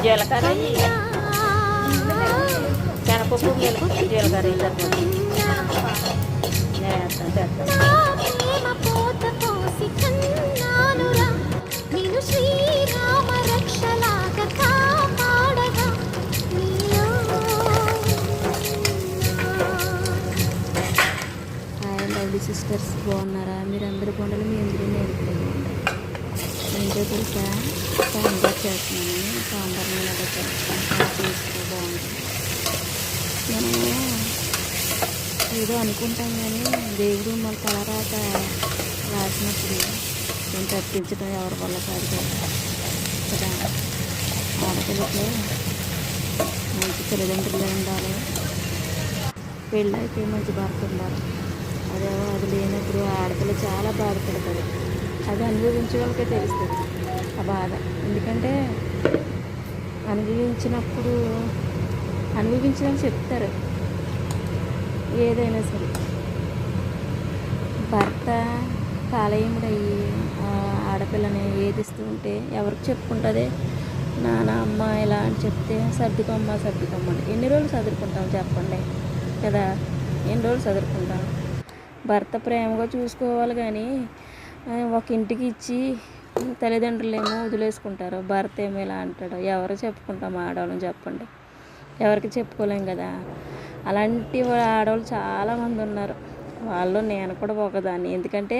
జీలకర్ర శనగపప్పు జీలకర్ర సరిపోతుంది. సిస్టర్స్ బాగున్నారా? మీరు అందరూ బాగుండాలి. మీ అందరూ నేను కూడా బాగుండాలి. ఏంటో తెలుసా, సాంబార్ చేస్తున్నాను. సాంబార్ నేను అలా చేస్తాను. టేస్ట్ బాగుంటుంది. మనము ఏదో అనుకుంటాం కానీ దేవుడు మన తలరాత రాసినప్పుడు నేను తప్పించడం ఎవరి వల్ల కాదు కదా. ఆడపిల్లకి మంచి తల్లిదండ్రులు ఉండాలి, పెళ్ళైతే మంచి భర్త ఉండాలి. అదేమో అది లేనప్పుడు ఆడపిల్ల చాలా బాధపడుతుంది. అది అనుభవించే వాళ్ళకే తెలుస్తుంది ఆ బాధ. ఎందుకంటే అనుభవించడం చెప్తారు. ఏదైనా సరే భర్త కాలయముడయ్యి ఆడపిల్లని వేధిస్తూ ఉంటే ఎవరికి చెప్పుకుంటుంది? నాన్న అమ్మ ఇలా అని చెప్తే సర్దుకోమ్మండి. ఎన్ని రోజులు చదువుకుంటాం చెప్పండి కదా? ఎన్ని రోజులు చదువుకుంటాం? భర్త ప్రేమగా చూసుకోవాలి కానీ ఒక ఇంటికి ఇచ్చి తల్లిదండ్రులు ఏమో వదిలేసుకుంటారు. భర్త ఏమో ఇలా అంటాడు. ఎవరు చెప్పుకుంటాం ఆడవాళ్ళని చెప్పండి? ఎవరికి చెప్పుకోలేం కదా. అలాంటి ఆడవాళ్ళు చాలామంది ఉన్నారు. వాళ్ళు నేను కూడా ఒకదాన్ని. ఎందుకంటే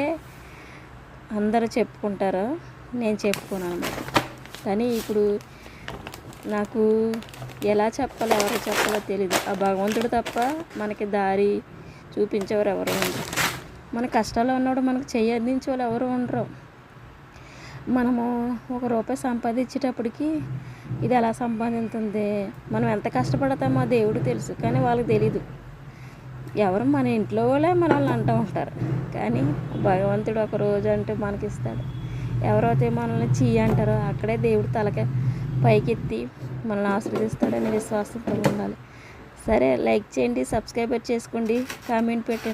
అందరూ చెప్పుకుంటారు, నేను చెప్పుకోను అన్నమాట. కానీ ఇప్పుడు నాకు ఎలా చెప్పాలో ఎవరు చెప్పాలో తెలీదు. ఆ భగవంతుడు తప్ప మనకి దారి చూపించేవారు ఎవరు ఉండరు. మన కష్టాల్లో ఉన్నప్పుడు మనకు చెయ్యి అందించే వాళ్ళు ఎవరు ఉండరు. మనము ₹1 సంపాదించేటప్పటికి ఇది ఎలా సంపాదించింది, మనం ఎంత కష్టపడతామో దేవుడు తెలుసు. కానీ వాళ్ళకి తెలీదు. ఎవరు మన ఇంట్లో వాళ్ళే మనల్ని అంటూ ఉంటారు. కానీ భగవంతుడు ఒక రోజు అంటే మనకిస్తాడు. ఎవరైతే మనల్ని అంటారో అక్కడే దేవుడు తలక పైకెత్తి మనల్ని ఆశీర్వదిస్తాడనే విశ్వాసంతో ఉండాలి. సరే, లైక్ చేయండి, సబ్స్క్రైబర్ చేసుకోండి, కామెంట్ పెట్టండి.